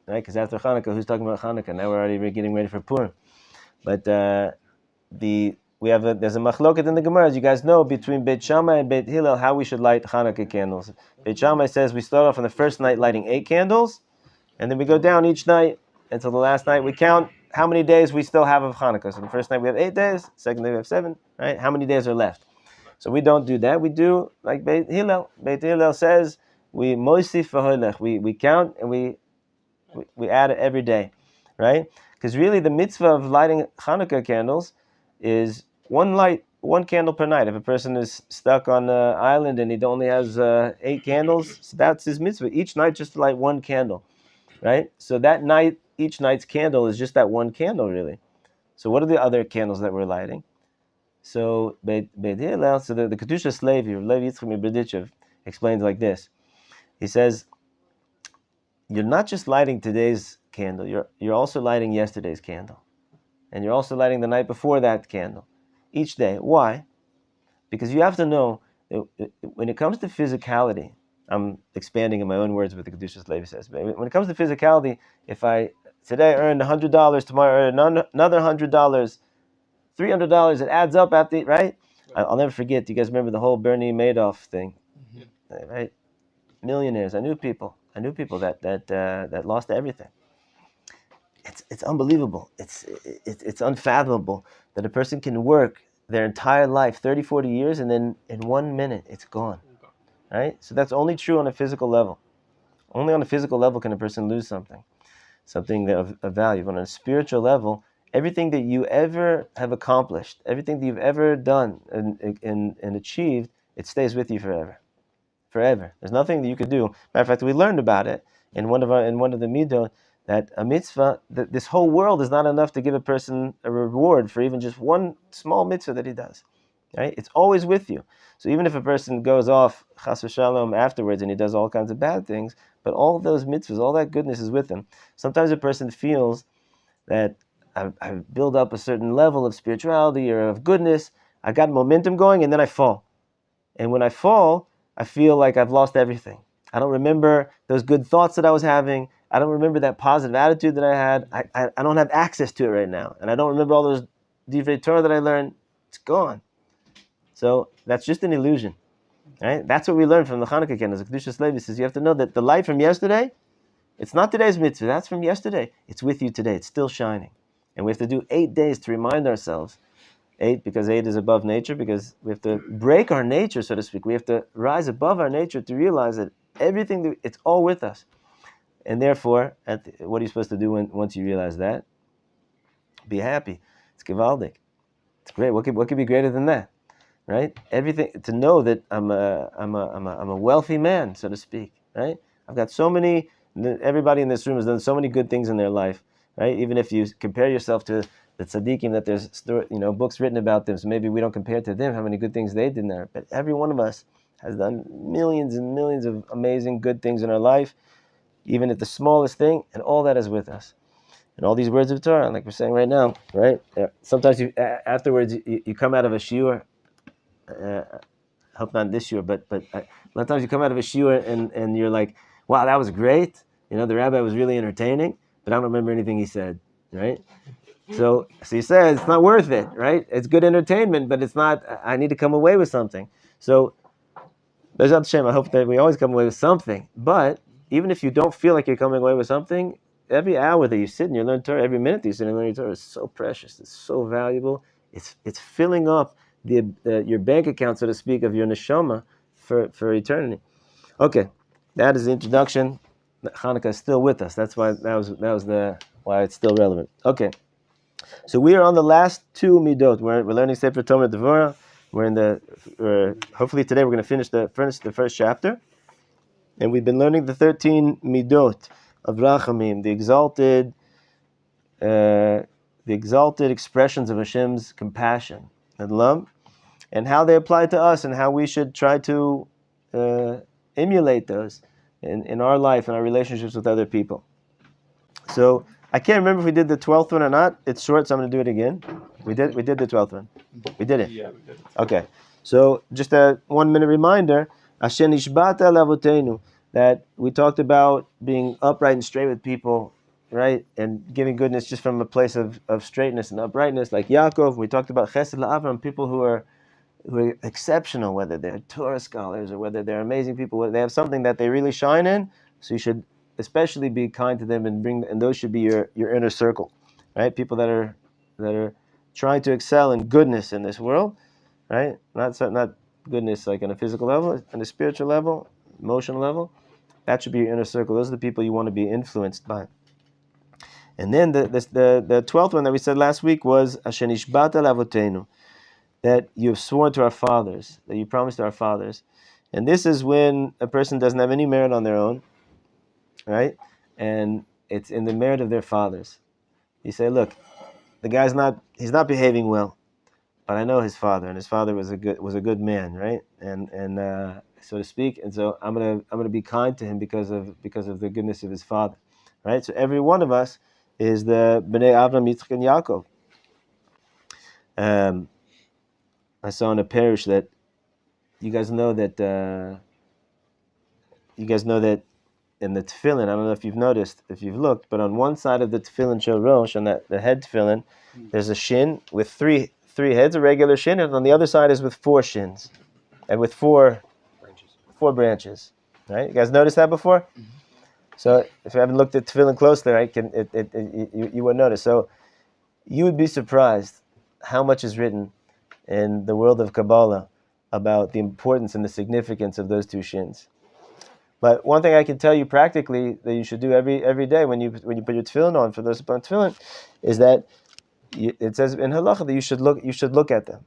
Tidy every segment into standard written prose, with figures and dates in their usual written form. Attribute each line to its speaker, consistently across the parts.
Speaker 1: right? Because after Hanukkah, who's talking about Hanukkah? Now we're already getting ready for Purim. But there's a machloket in the Gemara, as you guys know, between Beit Shammai and Beit Hillel, how we should light Hanukkah candles. Beit Shammai says we start off on the first night lighting 8 candles, and then we go down each night until the last night. We count how many days we still have of Hanukkah. So the first night we have 8 days, second day we have 7, right? How many days are left? So we don't do that. We do like Beit Hillel. Beit Hillel says we moisif v'holech. We count and we add it every day, right? Because really the mitzvah of lighting Hanukkah candles is one candle per night. If a person is stuck on an island and he only has 8 candles, so that's his mitzvah. Each night just to light 1 candle, right? So that night, each night's candle is just that 1 candle, really. So what are the other candles that we're lighting? So Beit Hillel, so the Kedusha slave here, Levi Yitzchak Miberditchev, explains like this. He says, you're not just lighting today's candle, you're also lighting yesterday's candle. And you're also lighting the night before that candle. Each day. Why? Because you have to know that when it comes to physicality, I'm expanding in my own words what the Kedusha slave says, but when it comes to physicality, if I today earned $100, tomorrow earn another $100, $300, it adds up after, right? I'll never forget. Do you guys remember the whole Bernie Madoff thing? Mm-hmm. Right? Millionaires. I knew people that lost everything. It's unbelievable. It's unfathomable that a person can work their entire life, 30, 40 years, and then in 1 minute it's gone. Right? So that's only true on a physical level. Only on a physical level can a person lose something of value. But on a spiritual level, everything that you ever have accomplished, everything that you've ever done and achieved, it stays with you forever. Forever. There's nothing that you could do. Matter of fact, we learned about it in one of the midot that a mitzvah, that this whole world is not enough to give a person a reward for even just one small mitzvah that he does. Right? It's always with you. So even if a person goes off chas v'shalom afterwards and he does all kinds of bad things, but all of those mitzvahs, all that goodness is with him. Sometimes a person feels that I build up a certain level of spirituality or of goodness, I got momentum going, and then I fall. And when I fall, I feel like I've lost everything. I don't remember those good thoughts that I was having. I don't remember that positive attitude that I had. I don't have access to it right now. And I don't remember all those divrei Torah that I learned. It's gone. So that's just an illusion. Right? That's what we learned from the Hanukkah candles. The Kedusha Levi says you have to know that the light from yesterday, it's not today's mitzvah. That's from yesterday. It's with you today. It's still shining. And we have to do 8 days to remind ourselves. 8 because 8 is above nature, because we have to break our nature, so to speak. We have to rise above our nature to realize that everything, it's all with us. And therefore, what are you supposed to do once you realize that? Be happy. It's gewaldig. It's great. What could be greater than that? Right? Everything, to know that I'm a wealthy man, so to speak. Right? I've got so many. Everybody in this room has done so many good things in their life. Right? Even if you compare yourself to the tzaddikim, that there's books written about them, so maybe we don't compare to them how many good things they did there. But every one of us has done millions and millions of amazing good things in our life, even at the smallest thing, and all that is with us. And all these words of Torah, like we're saying right now, right? Sometimes afterwards you come out of a shiur. Hope not this shiur, but a lot of times you come out of a shiur and you're like, wow, that was great. The rabbi was really entertaining, but I don't remember anything he said, right? So he says it's not worth it, right? It's good entertainment, but it's not. I need to come away with something. So, B'ezrat Hashem, I hope that we always come away with something. But even if you don't feel like you're coming away with something, every hour that you sit and you learn Torah, every minute that you sit and learn your Torah is so precious. It's so valuable. It's filling up your bank account, so to speak, of your neshama for eternity. Okay, that is the introduction. Hanukkah is still with us. That's why that was why it's still relevant. Okay. So we are on the last 2 midot. We're learning Sefer Tomer Devorah. We're in hopefully today we're going to finish the first chapter. And we've been learning the 13 midot of Rachamim, the exalted expressions of Hashem's compassion and love, and how they apply to us and how we should try to emulate those in our life and our relationships with other people. So I can't remember if we did the 12th one or not. It's short, so I'm going to do it again. We did the 12th one. We did it?
Speaker 2: Yeah, we did it.
Speaker 1: Okay. So just a 1-minute reminder, Asher nishbata lavotenu, that we talked about being upright and straight with people right, and giving goodness just from a place of straightness and uprightness, like Yaakov. We talked about Chesed LaAvram, people who are exceptional, whether they're Torah scholars or whether they're amazing people, whether they have something that they really shine in. So you should especially be kind to them and those should be your inner circle, right? People that are trying to excel in goodness in this world, right? Not goodness like on a physical level, on a spiritual level, emotional level. That should be your inner circle. Those are the people you want to be influenced by. And then the 12th one that we said last week was Asher Nishbata Lavotenu, that you have sworn to our fathers, that you promised to our fathers. And this is when a person doesn't have any merit on their own, right? And it's in the merit of their fathers. You say, look, he's not behaving well, but I know his father, and his father was a good man, right? And so to speak, and so I'm gonna be kind to him because of the goodness of his father, right? So every one of us is the Bnei Avram, Yitzchak, and Yaakov. I saw in a parish that you guys know that in the tefillin, I don't know if you've noticed, if you've looked, but on one side of the tefillin shel rosh, on the head tefillin, there's a shin with three heads, a regular shin, and on the other side is with four shins, and with four branches. Right? You guys noticed that before? Mm-hmm. So if you haven't looked at tefillin closely, right, you wouldn't notice. So you would be surprised how much is written in the world of Kabbalah about the importance and the significance of those two shins. But one thing I can tell you practically that you should do every day when you put your tefillin on, for those who put tefillin, is that it says in halacha that you should look at them.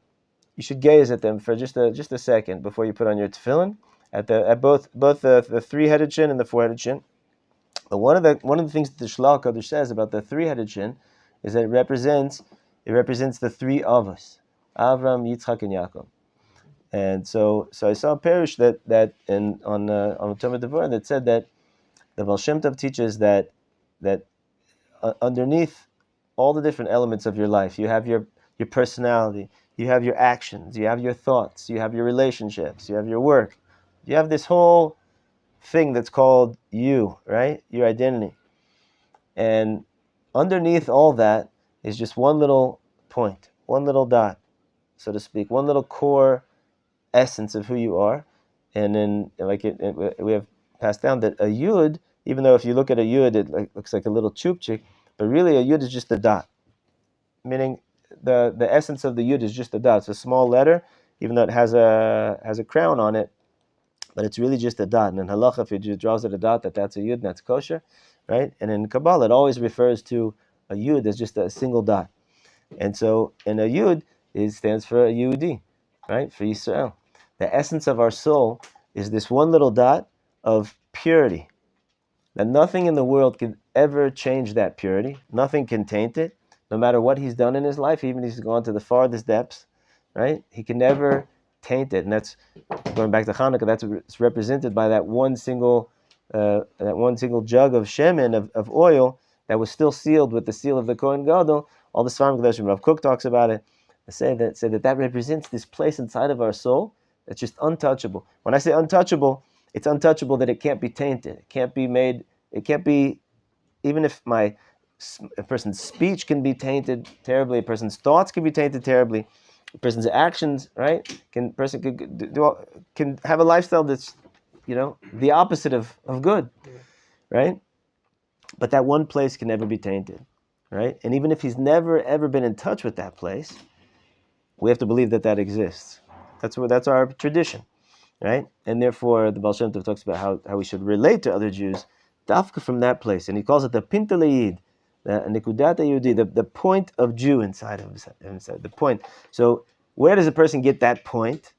Speaker 1: You should gaze at them for just a second before you put on your tefillin at both the three-headed shin and the four-headed shin. But one of the things that the Shlach Kodesh says about the three-headed shin is that it represents the three avos, Avram, Yitzchak, and Yaakov. And so I saw a parish on Devorah that said that the Baal Shem Tov teaches that underneath all the different elements of your life, you have your personality, you have your actions, you have your thoughts, you have your relationships, you have your work, you have this whole thing that's called you, right? Your identity. And underneath all that is just one little point, one little dot, so to speak, one little core essence of who you are. And then we have passed down that a yud, even though if you look at a yud it looks like a little chupchik, but really a yud is just a dot, meaning the essence of the yud is just a dot. It's a small letter, even though it has a crown on it, but it's really just a dot. And in halacha, if it just draws it a dot, that's a yud and that's kosher, right? And in Kabbalah it always refers to a yud as just a single dot. And so in a yud, it stands for a Yehudi, right? For Yisrael. The essence of our soul is this one little dot of purity. That nothing in the world can ever change that purity. Nothing can taint it, no matter what he's done in his life, even if he's gone to the farthest depths, right? He can never taint it. And that's, going back to Hanukkah, it's represented by that one single jug of shemen, of oil, that was still sealed with the seal of the Kohen Gadol. All the Sfarim Kedoshim, Rav Kook talks about it. They say that represents this place inside of our soul that's just untouchable. When I say untouchable, it's untouchable that it can't be tainted. It can't be made. It can't be, even if a person's speech can be tainted terribly, a person's thoughts can be tainted terribly, a person's actions, right? Can have a lifestyle that's, the opposite of good, right? But that one place can never be tainted, right? And even if he's never ever been in touch with that place, we have to believe that exists. That's our tradition, right? And therefore, the Baal Shem Tov talks about how we should relate to other Jews, dafka from that place, and he calls it the Pinta Le'id, the Nekudat Yehudi, the point of Jew inside of himself, the point. So where does a person get that point?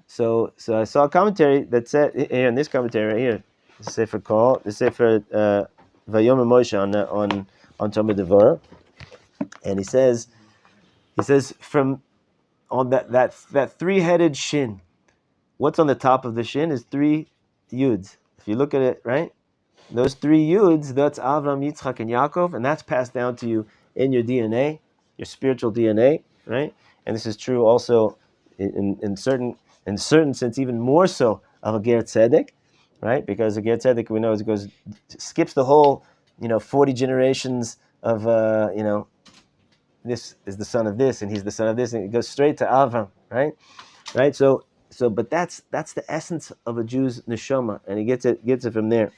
Speaker 1: So I saw a commentary that said here in this commentary right here, the Sefer Vayomer Moshe on Talmud Devorah, and he says from on that three-headed shin, what's on the top of the shin is three yuds. If you look at it, right, those three yuds, that's Avram, Yitzchak, and Yaakov, and that's passed down to you in your DNA, your spiritual DNA, right? And this is true also in certain sense, even more so of a Ger Tzedek, right? Because a Ger Tzedek, we know, skips the whole 40 generations of this is the son of this, and he's the son of this, and it goes straight to Avram, right? But that's the essence of a Jew's neshama, and he gets it from there.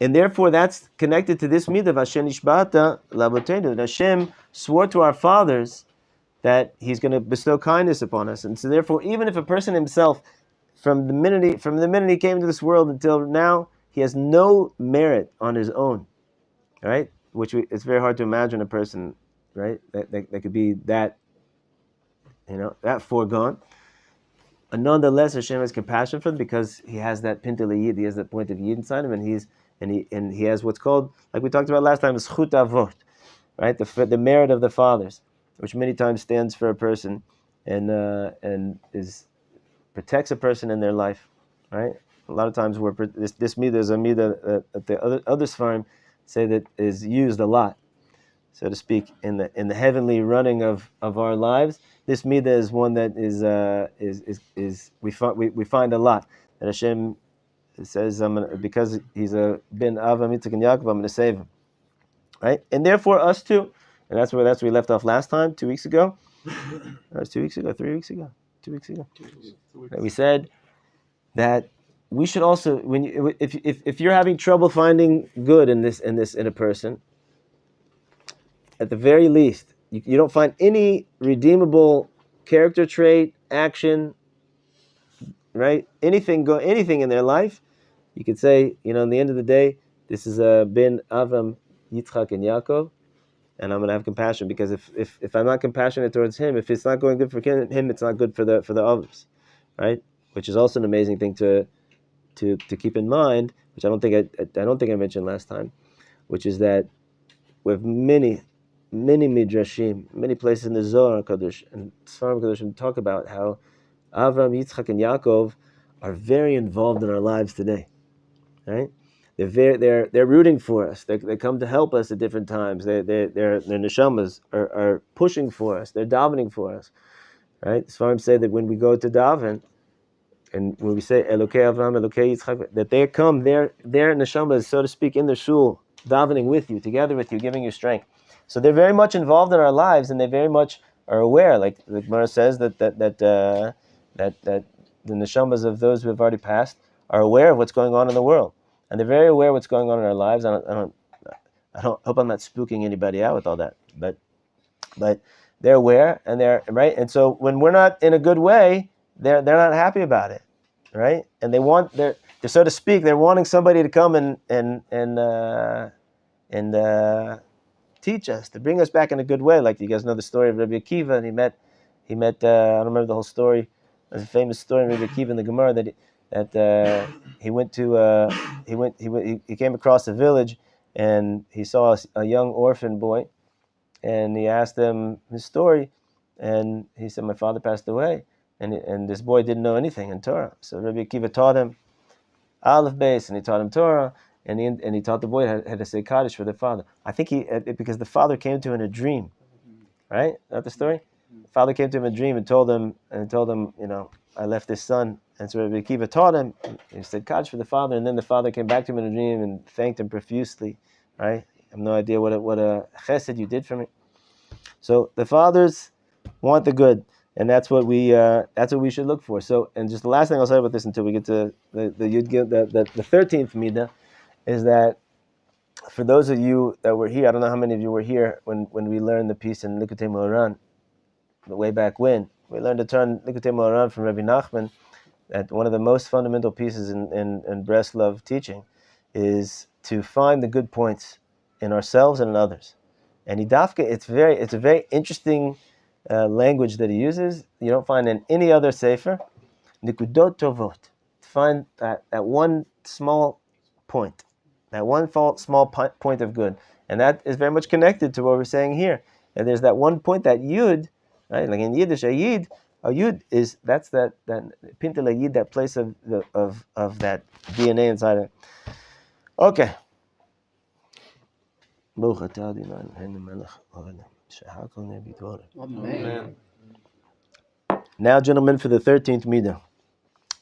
Speaker 1: And therefore, that's connected to this midah of Hashem nishbata labotenu, that Hashem swore to our fathers that He's going to bestow kindness upon us. And so, therefore, even if a person himself, from the minute he came into this world until now, he has no merit on his own, right? It's very hard to imagine a person, right, that could be that, that foregone. And nonetheless, Hashem has compassion for them because He has that pintel yid, He has that point of yid inside him, and he has what's called, like we talked about last time, zchut avot, right? The merit of the fathers, which many times stands for a person and protects a person in their life, right? A lot of times this midah is a midah that the other Sfarim say that is used a lot, so to speak, in the heavenly running of our lives. This midah is one that is we find a lot that Hashem says, because he's a ben Avram, Yitzchak, and Yaakov, I'm going to save him, right? And therefore us too, and that's where we left off last time, 2 weeks ago. That was 2 weeks ago, 3 weeks ago, 2 weeks ago. We said that we should also, if you're having trouble finding good in a person, at the very least, you don't find any redeemable character trait, action, right? Anything in their life, you could say, in the end of the day, this is a ben Avram, Yitzchak, and Yaakov, and I'm going to have compassion, because if I'm not compassionate towards him, if it's not going good for him, it's not good for the others, right? Which is also an amazing thing to keep in mind, which I don't think I mentioned last time, which is that we have many midrashim, many places in the Zohar Kadosh and Sfarim Kadoshim talk about how Avram, Yitzchak, and Yaakov are very involved in our lives today, right? They're rooting for us. They come to help us at different times. Their neshamas are pushing for us. They're davening for us, right? Sfarim say that when we go to daven, and when we say Elokei Avram, Elokei Yitzchak, that they come, their neshamas, so to speak, in the shul, davening with you, together with you, giving you strength. So they're very much involved in our lives, and they very much are aware. Like the Gemara says that the neshamas of those who have already passed are aware of what's going on in the world, and they're very aware of what's going on in our lives. I don't hope I'm not spooking anybody out with all that, but they're aware, and they're right. And so when we're not in a good way, they're not happy about it, right? And they're so to speak, they're wanting somebody to come and teach us, to bring us back in a good way. Like, you guys know the story of Rabbi Akiva, and he met I don't remember the whole story. There's a famous story in Rabbi Akiva in the Gemara that he came across a village, and he saw a young orphan boy, and he asked him his story, and he said, my father passed away, and this boy didn't know anything in Torah. So Rabbi Akiva taught him Aleph Beis, and he taught him Torah, and he taught the boy how to say Kaddish for the father. I think because the father came to him in a dream, right? Is that the story? The father came to him in a dream and told him, I left this son. And so Rabbi Akiva taught him. He said Kaddish for the father, and then the father came back to him in a dream and thanked him profusely, right? I have no idea what a chesed you did for me. So the fathers want the good, and that's what we should look for. So, and just the last thing I'll say about this until we get to the 13th midah, is that for those of you that were here, I don't know how many of you were here when we learned the piece in Likutei Moharan, way back when. We learned to turn Likutei Moharan from Rabbi Nachman, that one of the most fundamental pieces in Breslov teaching is to find the good points in ourselves and in others. And it's a very interesting language that he uses. You don't find in any other sefer. Nikudot tovot. Find that one small point. That one small point of good. And that is very much connected to what we're saying here. And there's that one point, that yud, right? Like in Yiddish, a yud is, that's that pintel yid, that place of that DNA inside it. Okay. Amen. Now, gentlemen, for the 13th midah.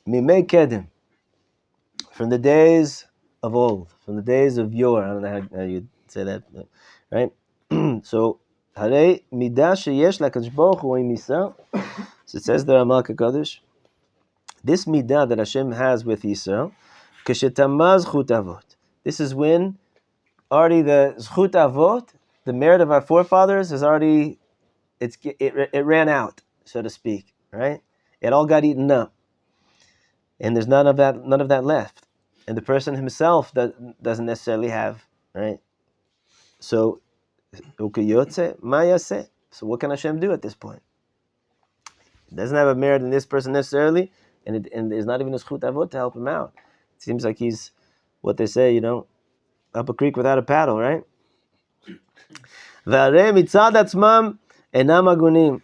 Speaker 1: Mimei kedem. From the days of old, from the days of yore. I don't know how you'd say that, right? So, Harei midah sheyesh lakadosh baruch hu misa. So it says the Ramal Kadosh, this midah that Hashem has with Yisrael, kashetamaz zchut avot. This is when already the zchut avot, the merit of our forefathers, is already it ran out, so to speak, right? It all got eaten up, and there's none of that left, and the person himself doesn't necessarily have, right? So ukiyotze mayase. So what can Hashem do at this point? He doesn't have a merit in this person necessarily, and there's not even a zchut avot to help him out. It seems like he's what they say, up a creek without a paddle, right? V'arei mitzad atzmam enam agunim.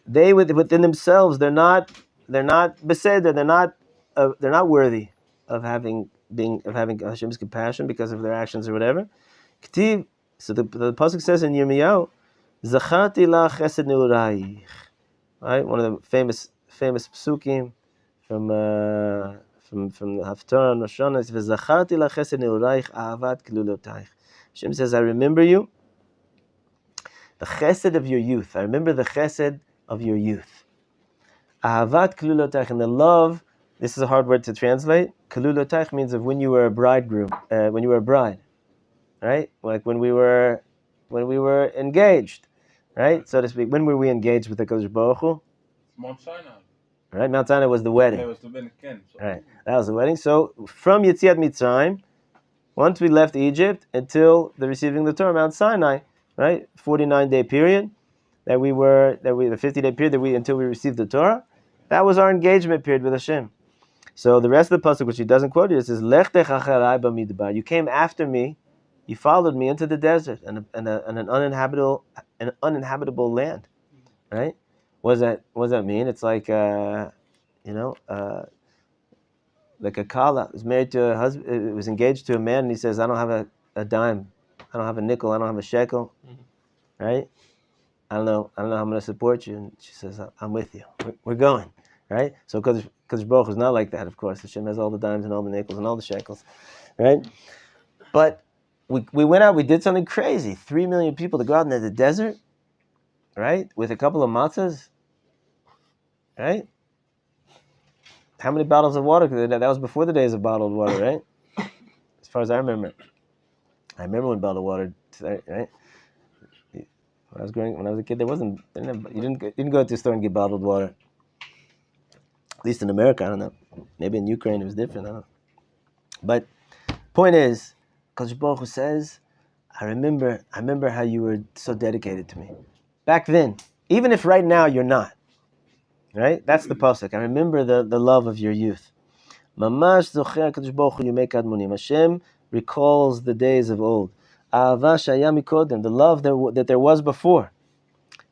Speaker 1: They within themselves, they're not beseder, they're not worthy of having Hashem's compassion because of their actions or whatever. K'tiv, so the pasuk says in Yirmiyahu, Zacharti la chesed neurayich, right? One of the famous psukim from the Haftarah and Rosh Hashanah is Zacharti la chesed neurayich ahavat kelulotayich. Hashem says, I remember you, the chesed of your youth. I remember the chesed of your youth. Ahavat kelulotayich, and the love. This is a hard word to translate. Kelulotayich means of when you were a bridegroom, when you were a bride, right? Like when we were engaged, right, so to speak. When were we engaged with the Kodesh Baruch Hu?
Speaker 2: Mount Sinai.
Speaker 1: Right, Mount Sinai was the wedding.
Speaker 2: That was the wedding.
Speaker 1: Right, that was the wedding. So from Yetziat Mitzrayim, once we left Egypt until the receiving the Torah, Mount Sinai, right, 49-day period the 50-day period until we received the Torah, that was our engagement period with Hashem. So the rest of the pasuk, which he doesn't quote here, says, Lechtech acharai b'midbar. You came after me, you followed me into the desert and an uninhabitable land, right? What does that mean? It's like like a kala was married to a husband, it was engaged to a man, and he says, I don't have a dime, I don't have a nickel, I don't have a shekel, right? I don't know how I'm going to support you. And she says, I'm with you. We're going, right? So because Baruch is not like that, of course. Hashem has all the dimes and all the nickels and all the shekels, right? But we went out, we did something crazy. 3 million people to go out into the desert, right? With a couple of matzahs, right? How many bottles of water? That was before the days of bottled water, right? As far as I remember. I remember when bottled water, right? When I was a kid, you didn't go to the store and get bottled water. At least in America, I don't know. Maybe in Ukraine it was different, I don't know. But point is, Kodesh Baruch Hu says, I remember how you were so dedicated to me. Back then, even if right now you're not. Right? That's the pasuk. I remember the love of your youth. Mamash zocher Kodesh Baruch Hu yomei kadmonim. Hashem recalls the days of old. Ahava shaya mikodem, the love that there was before.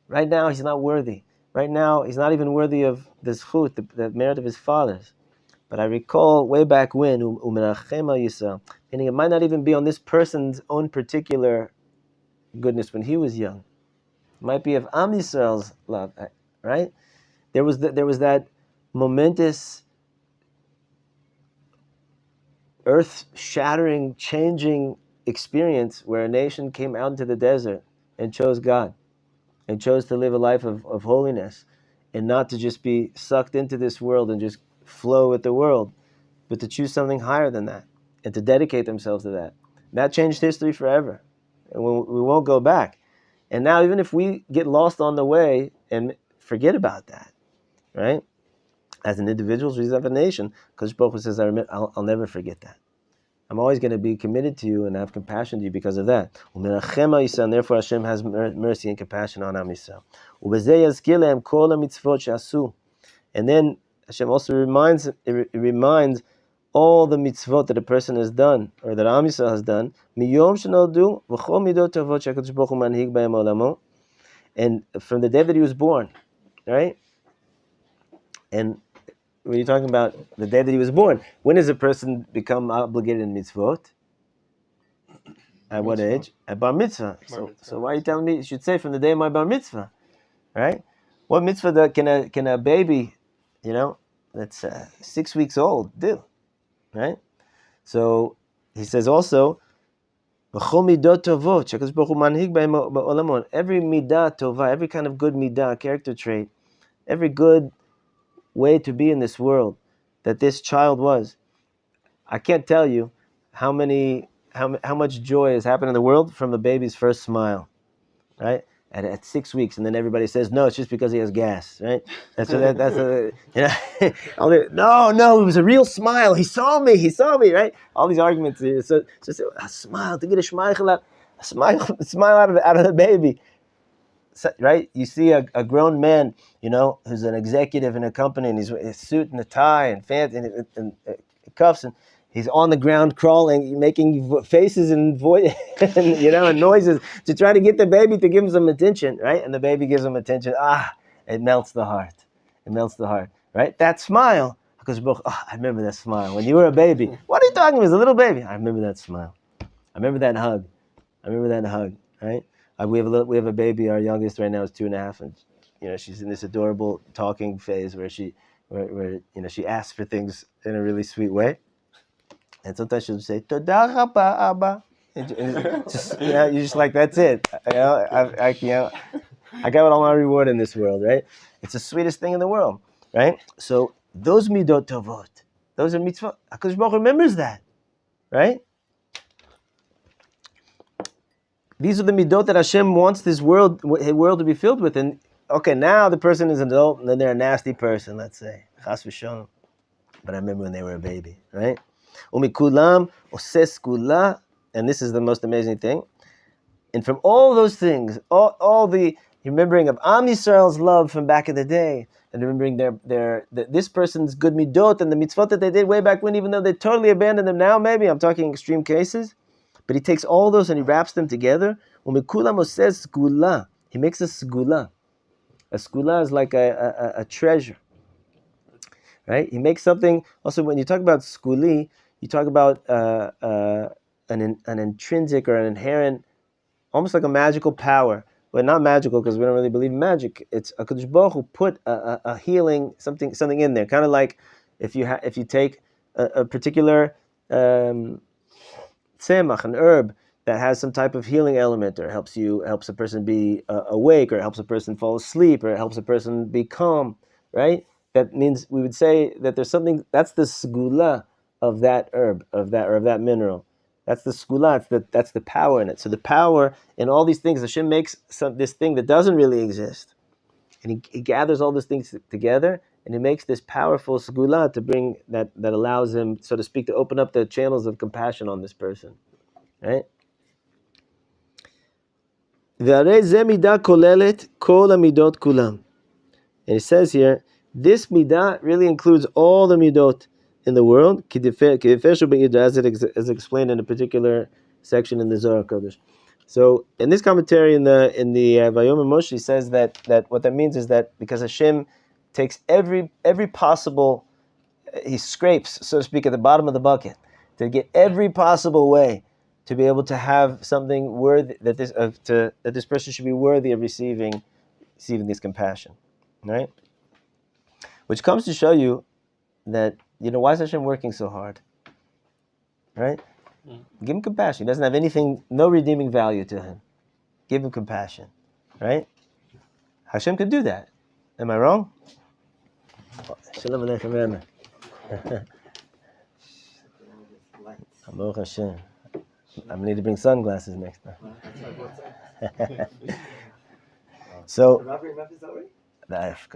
Speaker 1: Right now, he's not worthy. Right now, he's not even worthy of the zchut, the merit of his fathers. But I recall way back when, u'menachem al Yisrael, meaning it might not even be on this person's own particular goodness when he was young. It might be of Am Yisrael's love, right? There was that momentous, earth-shattering, changing experience where a nation came out into the desert and chose God and chose to live a life of holiness and not to just be sucked into this world and just flow with the world, but to choose something higher than that and to dedicate themselves to that. That changed history forever, and we won't go back. And now even if we get lost on the way and forget about that, right, as an individual, as a nation, because Baruch Hu says, I'll never forget that. I'm always going to be committed to you and have compassion to you because of that. And therefore Hashem has mercy and compassion on Am Yisrael. And then Hashem also reminds all the mitzvot that a person has done, or that Am Yisrael has done, and from the day that he was born, right? And when you're talking about the day that he was born, when does a person become obligated in mitzvot? At what age? At bar mitzvah. So why are you telling me? You should say from the day of my bar mitzvah, right? What mitzvah can a baby, that's 6 weeks old, do, right? So he says also, V'chol midot tovot, shekadosh baruch hu manhig b'hem ba'olamot. Every midah tova, every kind of good midah, character trait, every good way to be in this world that this child was. I can't tell you how much joy has happened in the world from a baby's first smile, right? At 6 weeks, and then everybody says, no, it's just because he has gas, right? No, it was a real smile. He saw me, right? All these arguments. So just a smile, to get a smile out of the baby, right? You see a grown man, who's an executive in a company, and he's in a suit and a tie and fancy and cuffs, and he's on the ground crawling, making faces and and noises to try to get the baby to give him some attention, right? And the baby gives him attention. It melts the heart. It melts the heart, right? That smile, because I remember that smile when you were a baby. What are you talking about? As a little baby, I remember that smile. I remember that hug. Right? We have a baby. Our youngest right now is 2.5, and she's in this adorable talking phase where she asks for things in a really sweet way. And sometimes she'll say, "Toda rabba, Abba." Just you're just like, that's it. I got all my reward in this world, right? It's the sweetest thing in the world, right? So those midot tovot, those are mitzvot. HaKadosh Baruch Hu remembers that, right? These are the midot that Hashem wants this world to be filled with. And okay, now the person is an adult, and then they're a nasty person, let's say, chas v'shalom. But I remember when they were a baby, right? Umikulam oses kula, and this is the most amazing thing. And from all those things, all the remembering of Am Yisrael's love from back in the day, and remembering this person's good midot and the mitzvot that they did way back when, even though they totally abandoned them now, maybe I'm talking extreme cases, but he takes all those and he wraps them together. Umikulam oses kula, he makes a segula. A segula is like a treasure. Right? He makes something. Also, when you talk about skuli, you talk about an intrinsic or an inherent, almost like a magical power. But not magical, because we don't really believe in magic. It's HaKadosh Baruch Hu put a healing something in there. Kind of like if you take a particular tzemach, an herb that has some type of healing element, or helps a person be awake, or helps a person fall asleep, or helps a person be calm, right? That means we would say that there's something, that's the segula of that herb, of that mineral. That's the segula, that's the power in it. So the power in all these things, Hashem makes this thing that doesn't really exist. And he gathers all these things together, and he makes this powerful segula to bring, that allows him, so to speak, to open up the channels of compassion on this person. Right? Ve'arei ze midah kolelet kol hamidot kulam. And he says here, this midah really includes all the midot in the world, as explained in a particular section in the Zohar Kodesh. So in this commentary in the Vayomer Moshe, he says that what that means is that because Hashem takes every possible, he scrapes, so to speak, at the bottom of the bucket to get every possible way to be able to have something worthy, that this person should be worthy of receiving this compassion, right? Which comes to show you that, why is Hashem working so hard? Right? Give him compassion. He doesn't have anything, no redeeming value to him. Give him compassion. Right? Hashem could do that. Am I wrong? Shalom Aleichem. Baruch Hashem. I'm going to need to bring sunglasses next time. So,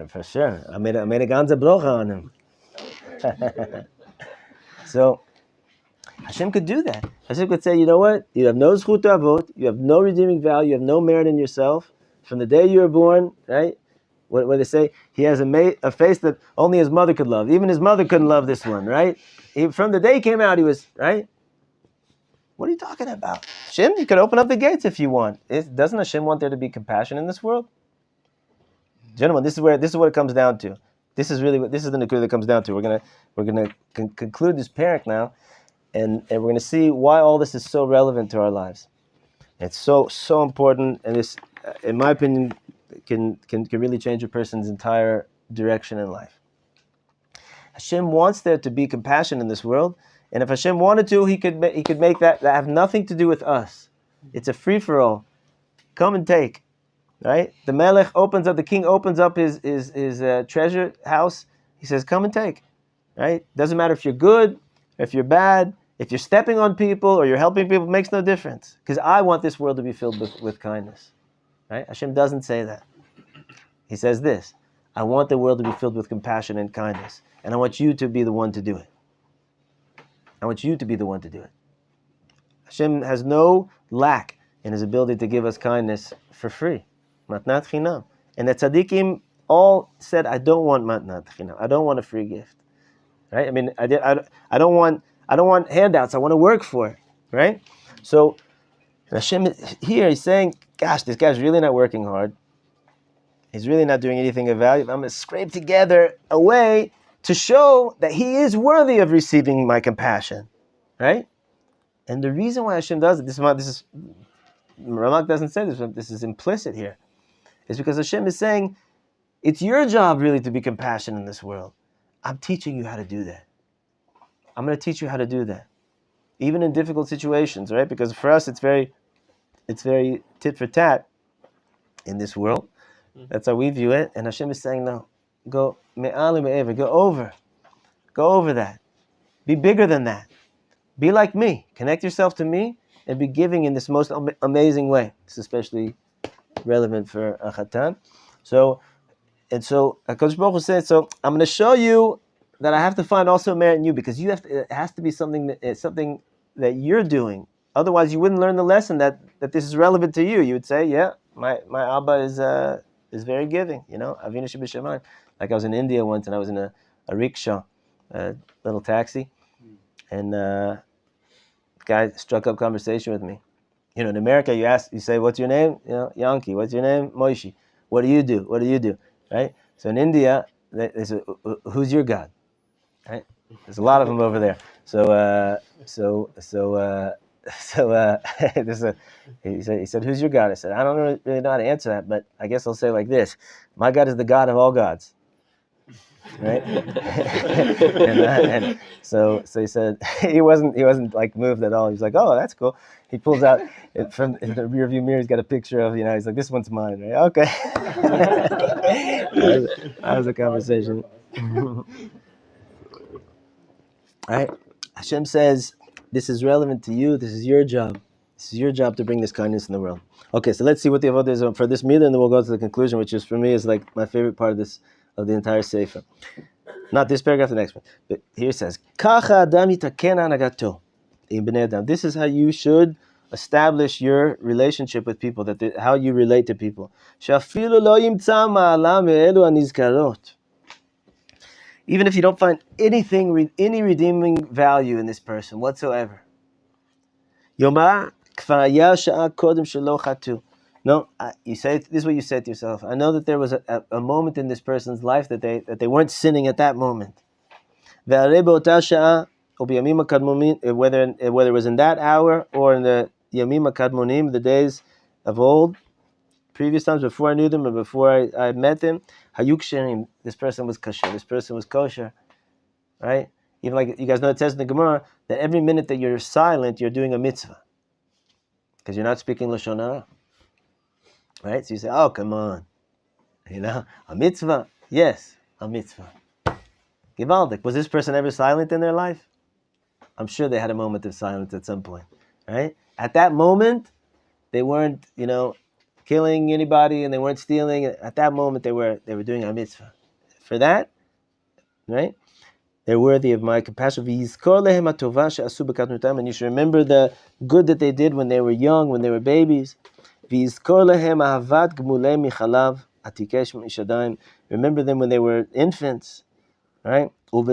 Speaker 1: for sure. I made a ganze brocha on him. So, Hashem could do that. Hashem could say, you know what? You have no zchut avot, you have no redeeming value, you have no merit in yourself. From the day you were born, right? What they say, he has a face that only his mother could love. Even his mother couldn't love this one, right? From the day he came out, he was, right? What are you talking about? Hashem, you could open up the gates if you want. Doesn't Hashem want there to be compassion in this world? Gentlemen, this is what it comes down to. This is the nukud that comes down to. We're gonna conclude this parak now, and we're gonna see why all this is so relevant to our lives. It's so important, and this, in my opinion, can really change a person's entire direction in life. Hashem wants there to be compassion in this world, And if Hashem wanted to, He could make that have nothing to do with us. It's a free for all. Come and take, right? The Melech opens up, the king opens up his treasure house. He says, "Come and take." Right? Doesn't matter if you're good, if you're bad, if you're stepping on people or you're helping people. It makes no difference, because I want this world to be filled with kindness. Right? Hashem doesn't say that. He says this: I want the world to be filled with compassion and kindness, and I want you to be the one to do it. I want you to be the one to do it. Hashem has no lack in His ability to give us kindness for free. Matnat chinam. And the tzaddikim all said, I don't want matnat chinam. I don't want a free gift. Right? I mean, I don't want handouts. I want to work for it. Right? So Hashem here, He's saying, gosh, this guy's really not working hard. He's really not doing anything of value. I'm going to scrape together a way to show that he is worthy of receiving my compassion. Right? And the reason why Hashem does it, this is Ramak doesn't say this, but this is implicit here, is because Hashem is saying, it's your job really to be compassionate in this world. I'm teaching you how to do that. I'm going to teach you how to do that, even in difficult situations, right? Because for us, it's very tit for tat in this world. That's how we view it. And Hashem is saying, no, go me'ali me'ever, go over that. Be bigger than that. Be like me. Connect yourself to me and be giving in this most amazing way. It's especially relevant for a chatan. So HaKadosh Baruch Hu says, so I'm going to show you that I have to find also merit in you, because it has to be something that you're doing. Otherwise, you wouldn't learn the lesson that this is relevant to you. You would say, yeah, my Abba is very giving. Avinu Sheb'Shamayim. Like I was in India once, and I was in a rickshaw, a little taxi, and the guy struck up conversation with me. In America, you say, what's your name? Yankee. What's your name? Moishi. What do you do? What do you do? Right? So in India, they say, who's your God? Right? There's a lot of them over there. He said, who's your God? I said, I don't really know how to answer that, but I guess I'll say like this: my God is the God of all gods. Right? and so he said, he wasn't like moved at all. He was like, oh, that's cool. He pulls out from the rear view mirror. He's got a picture of, he's like, this one's mine, right? Okay. that was a conversation. Right? Hashem says, this is relevant to you. This is your job. This is your job to bring this kindness in the world. Okay, so let's see what the avodah is for this meeting, and then we'll go to the conclusion, which is, for me, is like my favorite part of the entire sefer. Not this paragraph, the next one. But here it says, Kacha adam yitaken hanagato im bnei adam. This is how you should establish your relationship with people, how you relate to people. Shafilu lo yimtza ma'ala me'elu hanizkarot. Even if you don't find any redeeming value in this person whatsoever. Yomar kfar haya sha'a kodem shelo chatu. No, you say this is what you said to yourself. I know that there was a moment in this person's life that they weren't sinning at that moment. Whether it was in that hour or in the Yamim HaKadmonim, the days of old, previous times before I knew them or before I met them, Hayuk, this person was kosher. This person was kosher, right? Even like you guys know, it says in the Gemara that every minute that you're silent, you're doing a mitzvah, because you're not speaking lashon hara. Right? So you say, oh, come on. A mitzvah? Yes, a mitzvah. Givaldik. Was this person ever silent in their life? I'm sure they had a moment of silence at some point. Right? At that moment, they weren't, killing anybody, and they weren't stealing. At that moment, they were doing a mitzvah. For that, right? They're worthy of my compassion. And you should remember the good that they did when they were young, when they were babies. Remember them when they were infants, right? And with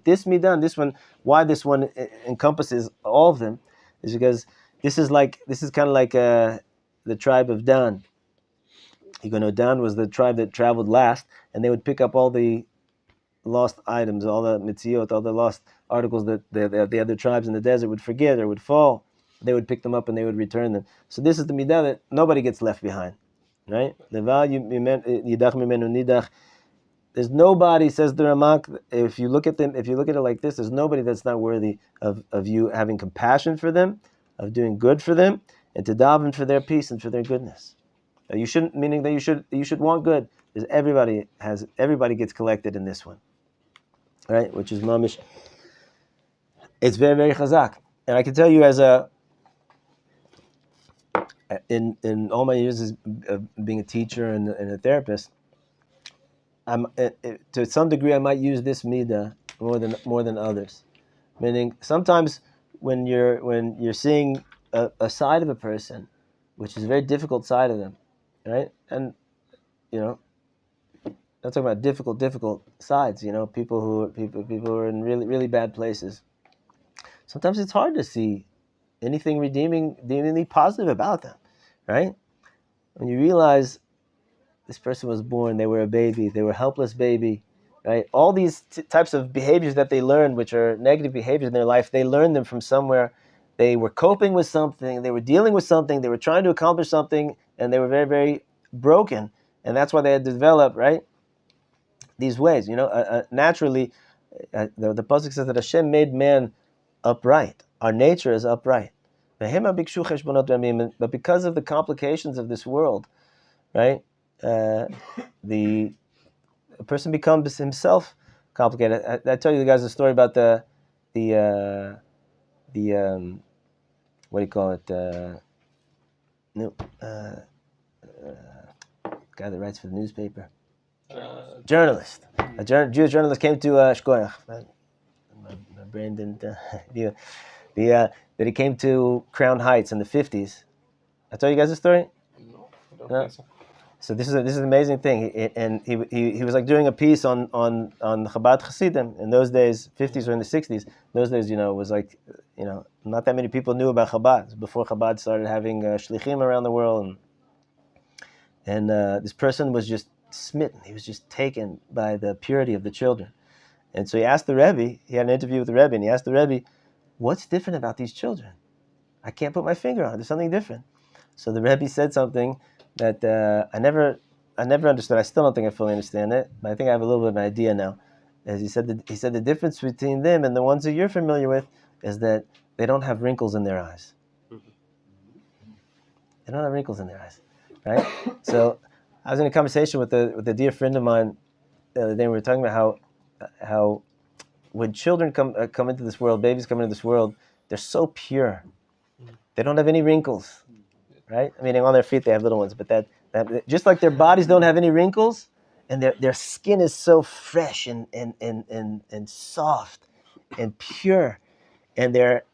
Speaker 1: this midah, why this one encompasses all of them, is because this is kind of like the tribe of Dan. Dan was the tribe that traveled last, and they would pick up all the lost items, all the mitziot, all the lost articles that the other tribes in the desert would forget or would fall. They would pick them up and they would return them. So this is the midah that nobody gets left behind, right? The value yidach mimenu nidach. There's nobody, says the Ramak, if you look at it like this, there's nobody that's not worthy of you having compassion for them, of doing good for them, and to daven for their peace and for their goodness. You shouldn't, meaning that you should want good, because everybody gets collected in this one, right? Which is mamish. It's very, very chazak, and I can tell you in all my years of being a teacher and a therapist, to some degree I might use this midah more than others. Meaning sometimes when you're seeing a side of a person, which is a very difficult side of them, right? And I'm talking about difficult sides. People who are in really, really bad places. Sometimes it's hard to see anything redeemingly positive about them, right? When you realize this person was born, they were a baby, they were a helpless baby, right? All these types of behaviors that they learn, which are negative behaviors in their life, they learned them from somewhere. They were coping with something, they were dealing with something, they were trying to accomplish something, and they were very, very broken. And that's why they had to develop, right, these ways. Naturally, the pasuk says that Hashem made man upright. Our nature is upright. But because of the complications of this world, right, a person becomes himself complicated. I tell you guys a story about the what do you call it? Guy that writes for the newspaper. Journalist. A Jewish journalist came to Shkoyach. My brain didn't. That he came to Crown Heights in the 50s. I tell you guys a story.
Speaker 2: No, I don't think so.
Speaker 1: So this is an amazing thing, he was like doing a piece on Chabad Chassidim in those days, 50s or in the 60s. Those days, it was like, not that many people knew about Chabad before Chabad started having shlichim around the world, and this person was just smitten. He was just taken by the purity of the children, and so he asked the Rebbe. He had an interview with the Rebbe, and he asked the Rebbe, "What's different about these children? I can't put my finger on it. There's something different." So the Rebbe said something that I never understood. I still don't think I fully understand it, but I think I have a little bit of an idea now. As he said the difference between them and the ones that you're familiar with is that they don't have wrinkles in their eyes. They don't have wrinkles in their eyes, right? So I was in a conversation with a dear friend of mine the other day. We were talking about how when children come into this world, babies come into this world, they're so pure. They don't have any wrinkles. Right? I mean, on their feet they have little ones, but that just like their bodies don't have any wrinkles, and their skin is so fresh and soft and pure, and their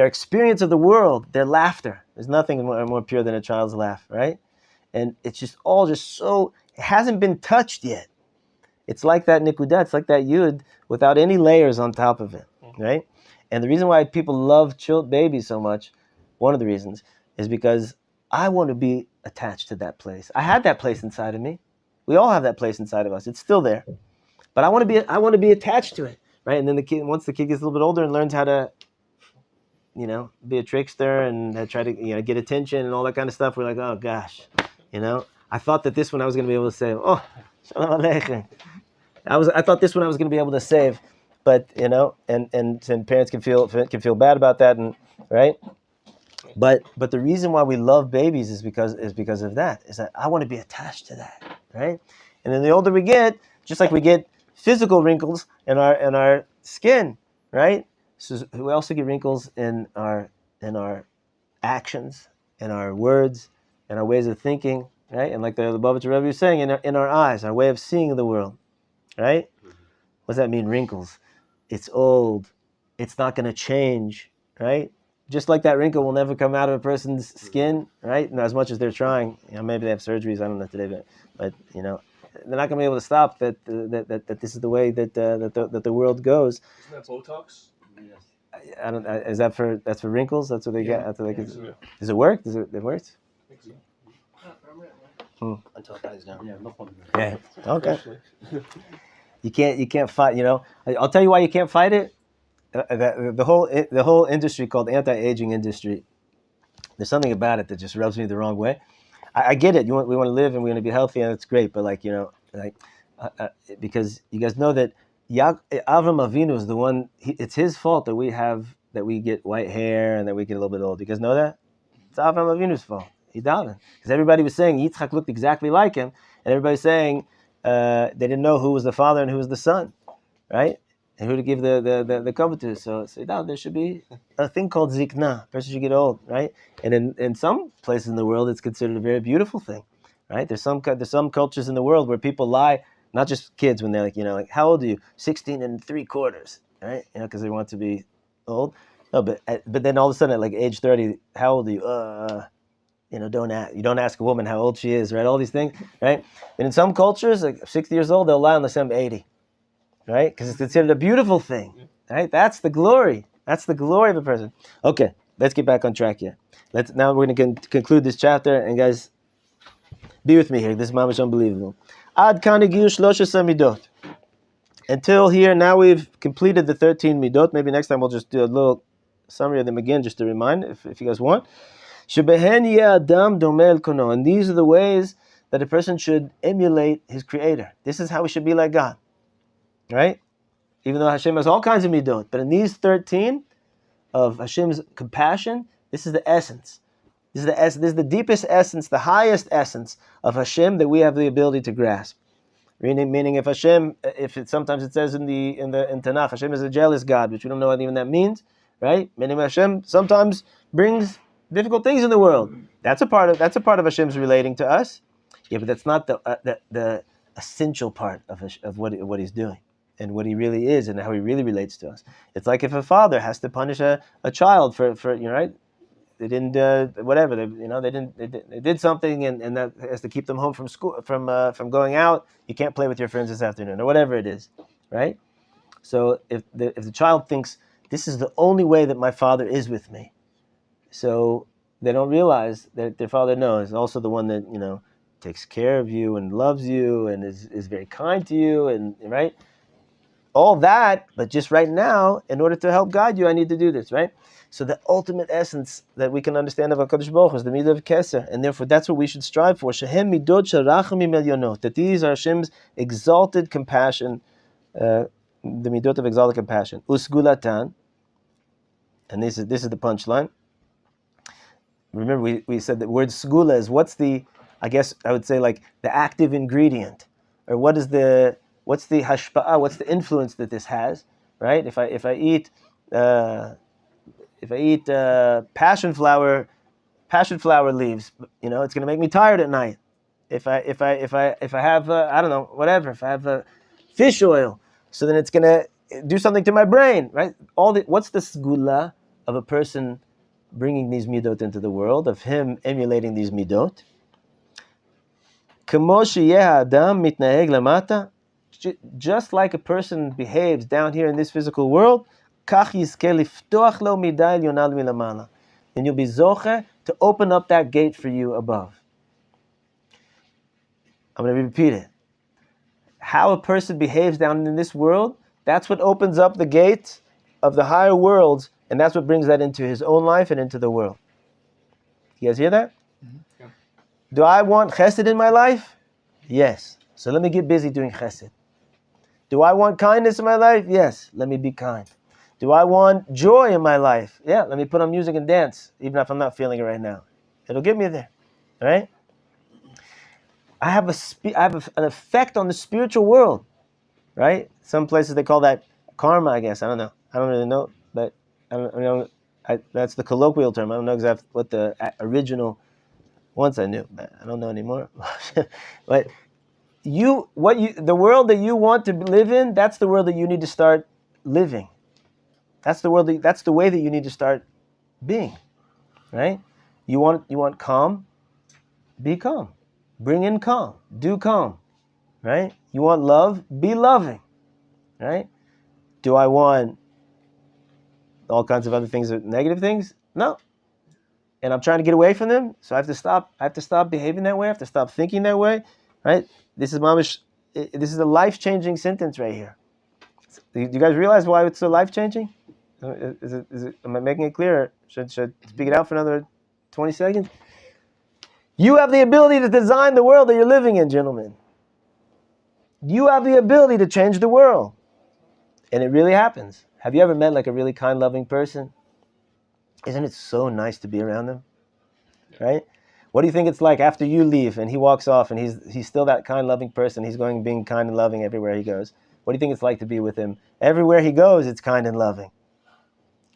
Speaker 1: experience of the world, their laughter. There's nothing more pure than a child's laugh, right? And it's just all just so, it hasn't been touched yet. It's like that nikudah, it's like that yud without any layers on top of it, right? And the reason why people love babies so much, one of the reasons, is because I want to be attached to that place. I had that place inside of me. We all have that place inside of us. It's still there, but I want to be attached to it, right? And then once the kid gets a little bit older and learns how to, be a trickster and try to, get attention and all that kind of stuff, we're like, oh gosh, I thought that this one I was going to be able to save. Oh, shalom aleichem. I thought this one I was going to be able to save, but and parents can feel bad about that, and right. But the reason why we love babies is because of that. Is that I want to be attached to that, right? And then the older we get, just like we get physical wrinkles in our skin, right? So we also get wrinkles in our actions, in our words, in our ways of thinking, right? And like the Lubavitcher Rebbe was saying, in our eyes, our way of seeing the world, right? What does that mean? Wrinkles. It's old. It's not going to change, right? Just like that wrinkle will never come out of a person's skin, right? And as much as they're trying, maybe they have surgeries. I don't know today, but they're not going to be able to stop that this is the way that the world goes.
Speaker 2: Isn't that Botox? Yes.
Speaker 1: I don't. Is that that's for wrinkles? That's what they get. That's what they get. Does it work? It work?
Speaker 2: I think so.
Speaker 3: Until it dies down.
Speaker 2: Yeah, no problem.
Speaker 1: Yeah. Okay. You can't fight. I'll tell you why you can't fight it. The whole industry called anti-aging industry. There's something about it that just rubs me the wrong way. I get it. We want to live and we want to be healthy, and it's great. But because you guys know that Avram Avinu is the one. It's his fault that we get white hair and that we get a little bit old. You guys know that? It's Avram Avinu's fault. He davened because everybody was saying Yitzchak looked exactly like him, and everybody was saying they didn't know who was the father and who was the son, right? And who to give the cover to. So there should be a thing called zikna. A person should get old, right? And in some places in the world, it's considered a very beautiful thing, right? There's some cultures in the world where people lie, not just kids when they're like how old are you? 16 and 3/4, right? Because they want to be old. No, but then all of a sudden at like age 30, how old are you? Don't ask a woman how old she is, right? All these things, right? And in some cultures, like 60 years old, they'll lie unless I'm 80, right? Because it's considered a beautiful thing, right? That's the glory. That's the glory of a person. Okay, let's get back on track here. Now we're going to conclude this chapter, and guys, be with me here. This is mamash unbelievable. Ad kan hagiu 13 midot. Until here, now we've completed the 13 midot. Maybe next time we'll just do a little summary of them again, just to remind, if you guys want. Shebehen yeh adam domeh el kono. And these are the ways that a person should emulate his creator. This is how we should be like God, right? Even though Hashem has all kinds of midot, but in these 13 of Hashem's compassion, this is the essence. This is the deepest essence, the highest essence of Hashem that we have the ability to grasp. Meaning, if Hashem, sometimes it says in Tanakh, Hashem is a jealous God, which we don't know what even that means, right? Meaning Hashem sometimes brings difficult things in the world. That's a part of Hashem's relating to us. Yeah, but that's not the essential part of what He's doing and what He really is and how He really relates to us. It's like if a father has to punish a child for right. They didn't whatever they did something and that has to keep them home from school from going out. You can't play with your friends this afternoon or whatever it is, right? So if the child thinks this is the only way that my father is with me, so they don't realize that their father is also the one that takes care of you and loves you and is very kind to you and right, all that. But just right now, in order to help guide you, I need to do this, right? So the ultimate essence that we can understand of HaKadosh Baruch Hu is the midah of Keser, and therefore that's what we should strive for. Shehem midot shel rachamim elyonot, that these are Hashem's exalted compassion, the midot of exalted compassion. Usgulatan, and this is the punchline. Remember we said the word sgula is I guess I would say like the active ingredient, or what's the hashpa'ah, what's the influence that this has, right? If I eat passion flower leaves, it's going to make me tired at night. If I have I don't know, whatever, if I have fish oil, so then it's going to do something to my brain, right? What's the sgula of a person bringing these midot into the world, of him emulating these midot? Kamo sheyeh adam mitnaheg lamata, just like a person behaves down here in this physical world, then you'll be zocher to open up that gate for you above. I'm going to repeat it. How a person behaves down in this world, that's what opens up the gate of the higher worlds, and that's what brings that into his own life and into the world. You guys hear that? Mm-hmm. Yeah. Do I want chesed in my life? Yes. So let me get busy doing chesed. Do I want kindness in my life? Yes. Let me be kind. Do I want joy in my life? Yeah, let me put on music and dance, even if I'm not feeling it right now. It'll get me there, right? I have an effect on the spiritual world, right? Some places they call that karma, I guess. I don't know. I don't really know, but that's the colloquial term. I don't know exactly what the original. Once I knew, but I don't know anymore. But the world that you want to live in, that's the world that you need to start living. That's the way that you need to start being, right? You want calm, be calm. Bring in calm, do calm, right? You want love, be loving, right? Do I want all kinds of other things, negative things? No. And I'm trying to get away from them, so I have to stop behaving that way. I have to stop thinking that way, right? This is a life-changing sentence right here. Do you guys realize why it's so life-changing? Am I making it clear? Should I speak it out for another 20 seconds? You have the ability to design the world that you're living in, gentlemen. You have the ability to change the world. And it really happens. Have you ever met like a really kind, loving person? Isn't it so nice to be around them? Right? What do you think it's like after you leave and he walks off and he's still that kind, loving person? He's going being kind and loving everywhere he goes. What do you think it's like to be with him? Everywhere he goes, it's kind and loving.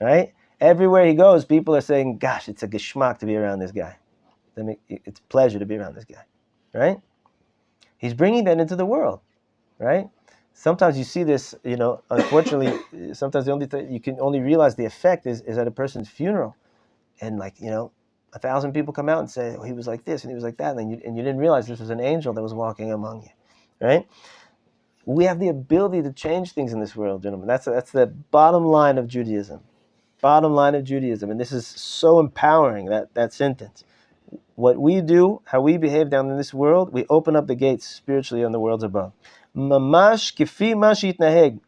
Speaker 1: Right? Everywhere he goes, people are saying, gosh, it's a geschmack to be around this guy. It's a pleasure to be around this guy. Right? He's bringing that into the world. Right? Sometimes you see this, unfortunately, sometimes the only thing you can only realize the effect is at a person's funeral. And 1,000 people come out and say, oh, he was like this and he was like that. And you didn't realize this was an angel that was walking among you. Right? We have the ability to change things in this world, gentlemen. That's the bottom line of Judaism. Bottom line of Judaism. And this is so empowering, that sentence. What we do, how we behave down in this world, we open up the gates spiritually on the worlds above. Mamash kifi mashit naheg.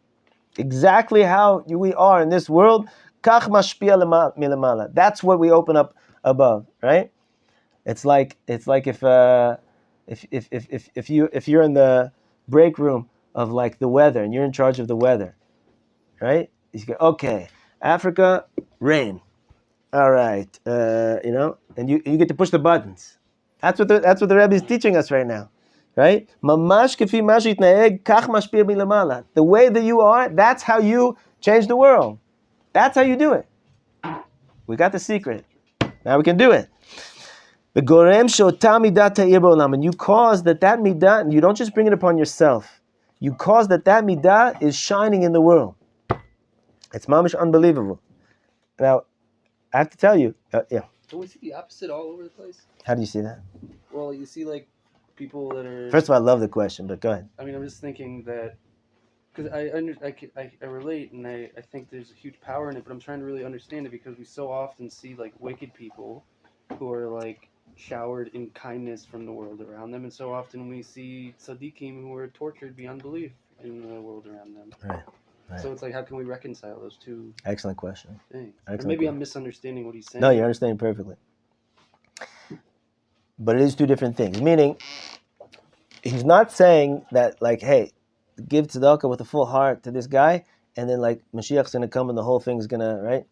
Speaker 1: Exactly how we are in this world, kach mashpia milamala. That's what we open up above, right? It's like if you're in the break room of like the weather and you're in charge of the weather, right? You go, okay, Africa, rain. All right, and you get to push the buttons. That's what the Rebbe is teaching us right now, right? Mamash kifi mashit naeg kach mashpia milamala. The way that you are, that's how you change the world. That's how you do it. We got the secret. Now we can do it. The gorem shota midat ta'ir ba'olam, and you cause that midah, and you don't just bring it upon yourself. You cause that midah is shining in the world. It's mamish unbelievable. Now, I have to tell you, yeah.
Speaker 3: Don't we see the opposite all over the place?
Speaker 1: How do you see that?
Speaker 3: Well, you see like people that are.
Speaker 1: First of all, I love the question, but go ahead.
Speaker 3: I mean, I'm just thinking that because I relate and I think there's a huge power in it, but I'm trying to really understand it because we so often see like wicked people who are like showered in kindness from the world around them, and so often we see tzaddikim who are tortured beyond belief in the world around them.
Speaker 1: Right.
Speaker 3: So it's like, how can we reconcile those two?
Speaker 1: Excellent question.
Speaker 3: Things?
Speaker 1: Excellent
Speaker 3: Or maybe
Speaker 1: question.
Speaker 3: I'm misunderstanding what he's saying.
Speaker 1: No, you're understanding perfectly. But it is two different things. Meaning, he's not saying that like, hey, give tzedakah with a full heart to this guy, and then like Mashiach's gonna come and the whole thing's gonna, right?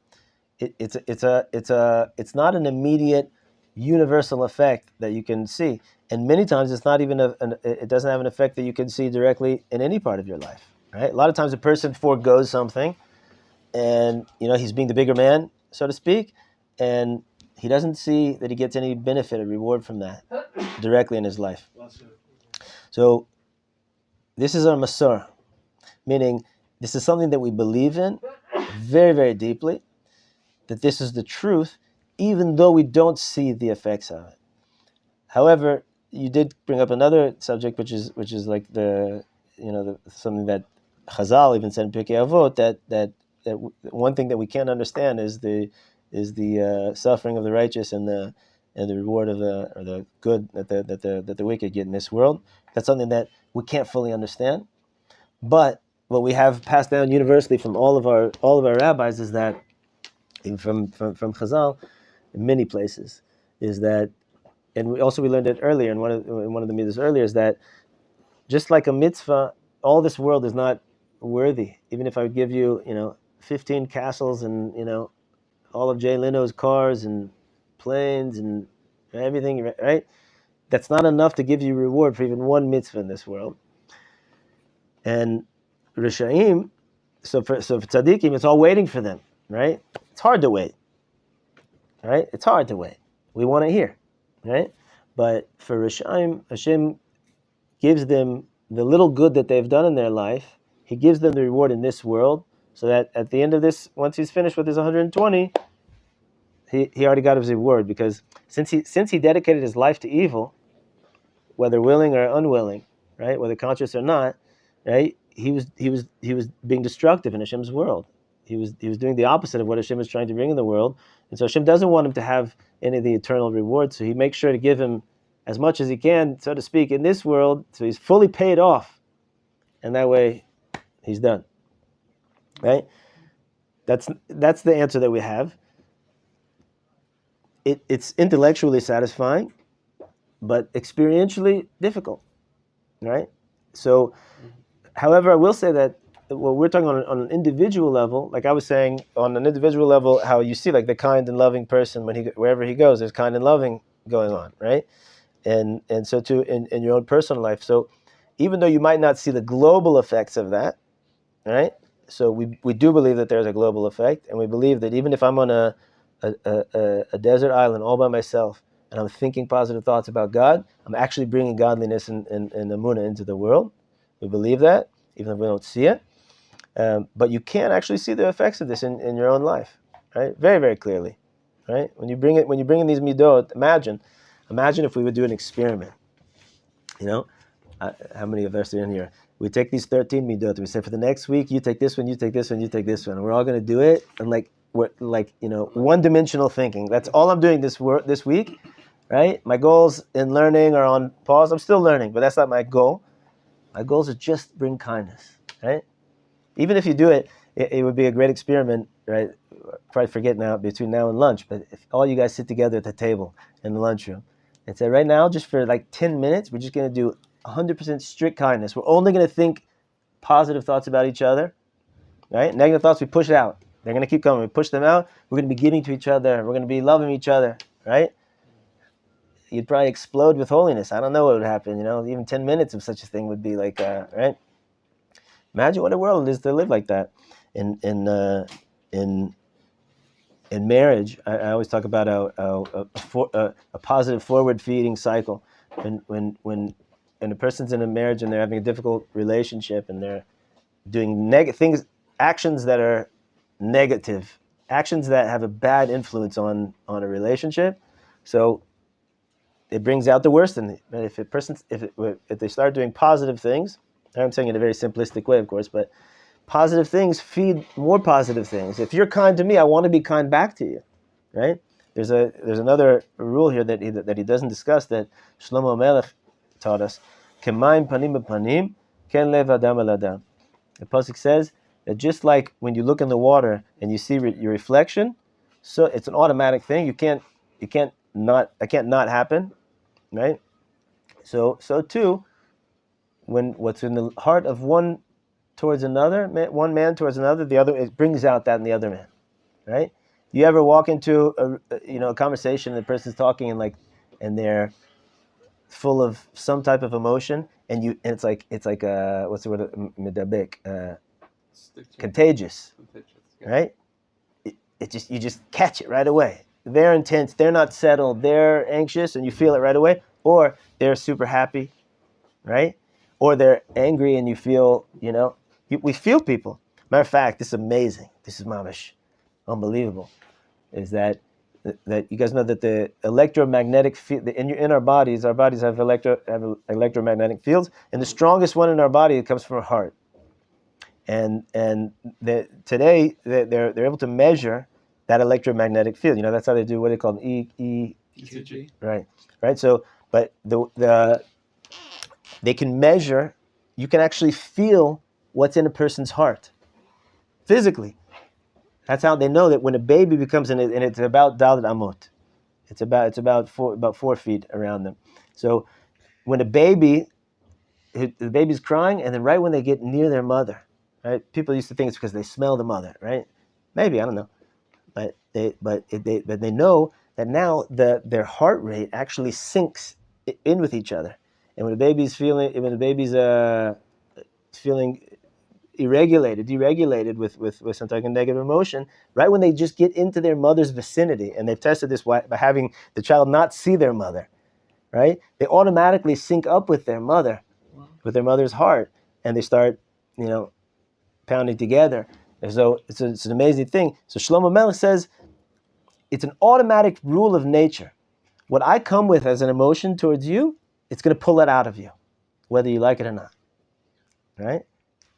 Speaker 1: It's not an immediate universal effect that you can see, and many times it's not even it doesn't have an effect that you can see directly in any part of your life, right? A lot of times a person forgoes something, and he's being the bigger man, so to speak, and he doesn't see that he gets any benefit or reward from that directly in his life. So this is our masor, meaning this is something that we believe in very, very deeply, that this is the truth, even though we don't see the effects of it. However, you did bring up another subject, which is like something that Chazal even said in Pirkei Avot, that one thing that we can't understand is the suffering of the righteous and the reward of the good that the wicked get in this world. That's something that we can't fully understand. But what we have passed down universally from all of our rabbis is that, even from Chazal, in many places, is that, and we learned it earlier in one of the mitzvahs earlier, is that just like a mitzvah, all this world is not worthy. Even if I would give you 15 castles and all of Jay Leno's cars and planes and everything, right? That's not enough to give you reward for even one mitzvah in this world. And Rishaim, so for tzaddikim, it's all waiting for them, right? It's hard to wait, right? It's hard to wait. We want to hear, right? But for Rishaim, Hashem gives them the little good that they've done in their life. He gives them the reward in this world, so that at the end of this, once he's finished with his 120, he already got his reward, because since he dedicated his life to evil, whether willing or unwilling, right, whether conscious or not, right, he was being destructive in Hashem's world. He was doing the opposite of what Hashem is trying to bring in the world, and so Hashem doesn't want him to have any of the eternal rewards. So he makes sure to give him as much as he can, so to speak, in this world, so he's fully paid off, and that way he's done. Right? That's the answer that we have. It's intellectually satisfying, but experientially difficult, right? So, however, I will say that we're talking on an individual level, like I was saying, on an individual level, how you see like the kind and loving person wherever he goes, there's kind and loving going on, right? And so too in your own personal life. So even though you might not see the global effects of that, right? So we do believe that there's a global effect, and we believe that even if I'm on a desert island all by myself, and I'm thinking positive thoughts about God, I'm actually bringing godliness and emunah into the world. We believe that, even if we don't see it. But you can actually see the effects of this in your own life, right? Very, very clearly, right? When you bring in these midot, imagine if we would do an experiment. You know, how many of us are in here? We take these 13 midot. We say for the next week, you take this one, you take this one, you take this one. And we're all going to do it, and we're one-dimensional thinking. That's all I'm doing this week, right? My goals in learning are on pause. I'm still learning, but that's not my goal. My goal is to just bring kindness, right? Even if you do it, it would be a great experiment, right? Probably forget now between now and lunch, but if all you guys sit together at the table in the lunchroom and say, right now, just for like 10 minutes, we're just going to do 100% strict kindness. We're only going to think positive thoughts about each other, right? Negative thoughts, we push out. They're going to keep coming. We push them out. We're going to be giving to each other. We're going to be loving each other, right? You'd probably explode with holiness. I don't know what would happen, even 10 minutes of such a thing would be like, right? Imagine what a world it is to live like that. In marriage, I always talk about a positive forward feeding cycle. When a person's in a marriage and they're having a difficult relationship and they're doing actions that are negative, actions that have a bad influence on a relationship, so it brings out the worst in it. If they start doing positive things, I'm saying it in a very simplistic way, of course, but positive things feed more positive things. If you're kind to me, I want to be kind back to you, right? There's another rule here that he doesn't discuss that Shlomo Melech taught us. K'mayim panim b'panim, ken lev adam el adam. The pasuk says that just like when you look in the water and you see your reflection, so it's an automatic thing. It can't not happen, right? So too, when what's in the heart of one towards another, one man towards another, the other, it brings out that in the other man, right? You ever walk into a conversation and the person's talking and they're full of some type of emotion, and it's like what's the word, medabek, contagious, right? You just catch it right away. They're intense, they're not settled, they're anxious, and you feel it right away, or they're super happy, right? Or they're angry and you feel, we feel people. Matter of fact, this is amazing. This is mamish, unbelievable. Is that you guys know that the electromagnetic field in our bodies have electromagnetic fields, and the strongest one in our body comes from our heart. And today they're able to measure that electromagnetic field. That's how they do what they call an
Speaker 2: ECG.
Speaker 1: Right. So, but they can measure. You can actually feel what's in a person's heart, physically. That's how they know that when a baby becomes and it's about Dalet Amot, it's about 4 feet around them. So when the baby's crying, and then right when they get near their mother, right? People used to think it's because they smell the mother, right? Maybe, I don't know, but they know that now their heart rate actually syncs in with each other, and when the baby's feeling deregulated with some type of negative emotion, right when they just get into their mother's vicinity, and they've tested this by having the child not see their mother, right? They automatically sync up with their mother, with their mother's heart, and they start, pounding together. And so it's an amazing thing. So Shlomo Melech says it's an automatic rule of nature. What I come with as an emotion towards you, it's going to pull it out of you, whether you like it or not, right?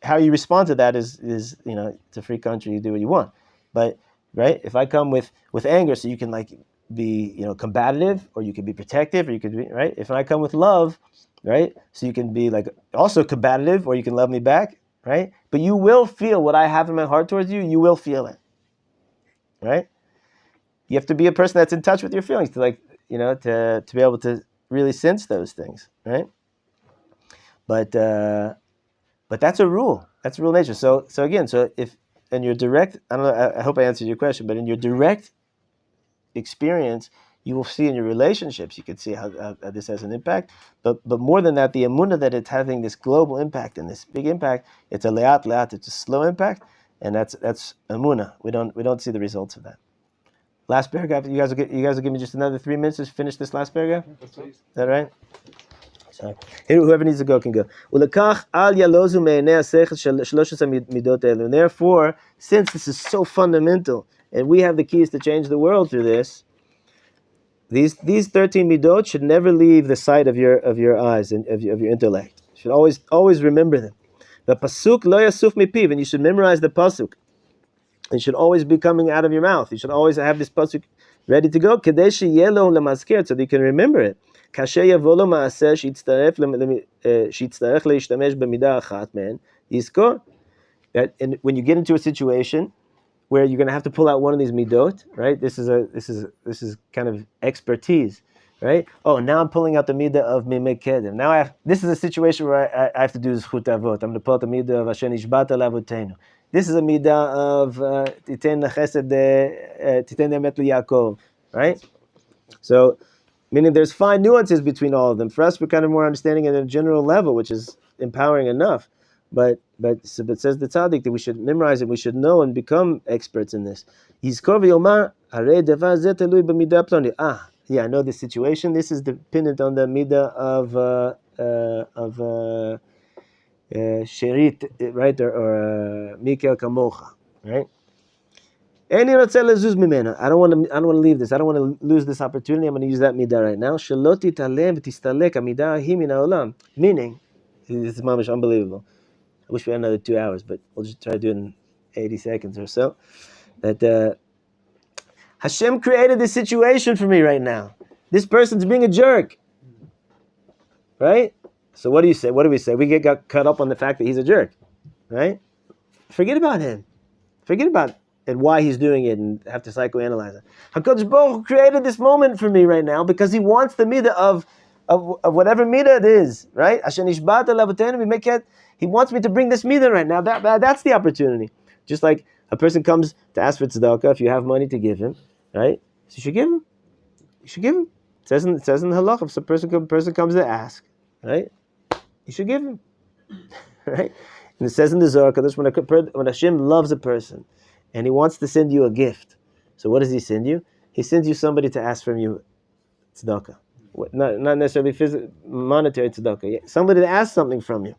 Speaker 1: How you respond to that is it's a free country, you do what you want. But right, if I come with anger, so you can be combative, or you can be protective, or you could be right. If I come with love, right, so you can be also combative, or you can love me back, right? But you will feel what I have in my heart towards you. You will feel it, right? You have to be a person that's in touch with your feelings to to be able to really sense those things, right? But that's a rule. That's a rule of nature. So again, if in your direct, I don't know. I hope I answered your question, but in your direct experience, you will see in your relationships, you can see how this has an impact. But more than that, the emunah that it's having this global impact and this big impact, it's a leat. It's a slow impact, and that's emunah. We don't see the results of that. Last paragraph. You guys will give me just another 3 minutes to finish this last paragraph. Is that right? Sorry. Whoever needs to go can go. And therefore, since this is so fundamental, and we have the keys to change the world through this, these 13 midot should never leave the sight of your eyes and of your intellect. You should always remember them. The pasuk lo yasuf mipiv, and you should memorize the pasuk. It should always be coming out of your mouth. You should always have this pasuk ready to go. Kadesh yelo lemazker, so that you can remember it. Kasher yavolo maaseh shitzarech leishtamesh b'midah achat man yizkor. That when you get into a situation where you're going to have to pull out one of these midot, right? This is kind of expertise, right? Oh, now I'm pulling out the midah of mimei kedem. Now this is a situation where I have to do zchut avot. I'm going to pull out the midah of asher nishbata lavotenu. This is a midah of titen chesed titen emet liYaakov, right? So, meaning there's fine nuances between all of them. For us, we're kind of more understanding at a general level, which is empowering enough. But says the tzaddik that we should memorize it, we should know and become experts in this. Yeah, I know this situation. This is dependent on the midah of sherit, right, or Mikel Kamocha, right? I don't want to leave this. I don't want to lose this opportunity. I'm going to use that midah right now. Meaning, this is mamish unbelievable. I wish we had another 2 hours, but we'll just try to do it in 80 seconds or so. That Hashem created this situation for me right now. This person's being a jerk, right? So what do you say? What do we say? We got cut up on the fact that he's a jerk, right? Forget about him. Forget about and why he's doing it and have to psychoanalyze it. HaKadosh Baruch Hu created this moment for me right now because he wants the midah of whatever midah it is, right? Asher nishbata lavotenu mimei kedem. He wants me to bring this midah right now. That's the opportunity. Just like a person comes to ask for tzedakah, if you have money to give him, right? So you should give him. You should give him. It says in the halach, if a person comes to ask, right? You should give him, right? And it says in the Zohar, when Hashem loves a person, and he wants to send you a gift, so what does he send you? He sends you somebody to ask from you tzedakah, not necessarily monetary tzedakah. Somebody to ask something from you.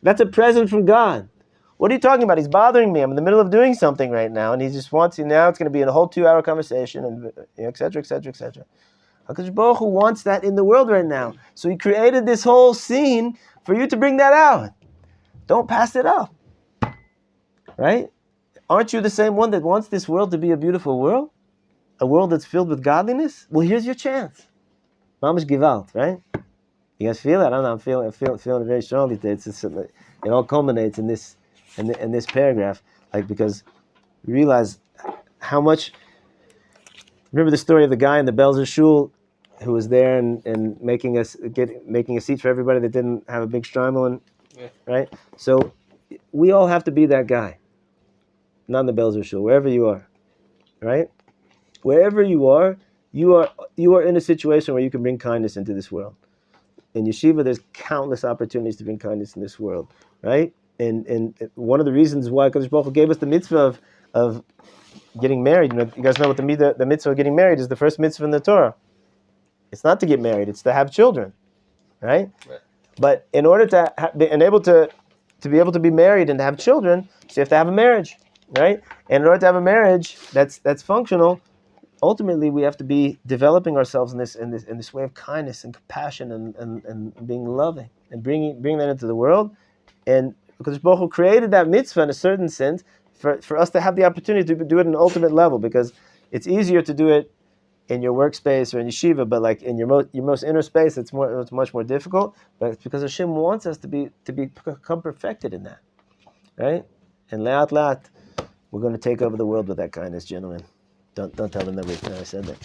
Speaker 1: That's a present from God. What are you talking about? He's bothering me. I'm in the middle of doing something right now, and he just wants you now. It's going to be a whole 2-hour conversation, and etc., etc., etc. HaKadosh Baruch Hu wants that in the world right now. So he created this whole scene for you to bring that out. Don't pass it up. Right? Aren't you the same one that wants this world to be a beautiful world? A world that's filled with godliness? Well, here's your chance. Mamish Gewalt, right? You guys feel it? I don't know. I'm feeling it very strongly today. It all culminates in this paragraph, like, because you realize how much. Remember the story of the guy in the Belzer Shul who was there and making a seat for everybody that didn't have a big shtreimel, right? So we all have to be that guy. Not in the Belzer Shul, wherever you are, right? Wherever you are in a situation where you can bring kindness into this world. In yeshiva, there's countless opportunities to bring kindness in this world, right? And one of the reasons why Kadosh Baruch Hu gave us the mitzvah of getting married. You guys know what the mitzvah of getting married is. The first mitzvah in the Torah. It's not to get married; it's to have children, right? But in order to be able to be married and to have children, so you have to have a marriage, right? And in order to have a marriage that's functional, ultimately we have to be developing ourselves in this way of kindness and compassion and being loving and bringing that into the world. And because Baruch Hu created that mitzvah in a certain sense for us to have the opportunity to do it at an ultimate level, because it's easier to do it in your workspace or in yeshiva, but like in your most inner space, it's much more difficult. But it's because Hashem wants us to become perfected in that, right? And le'at le'at, we're going to take over the world with that kindness, gentlemen. Don't tell them that I said that.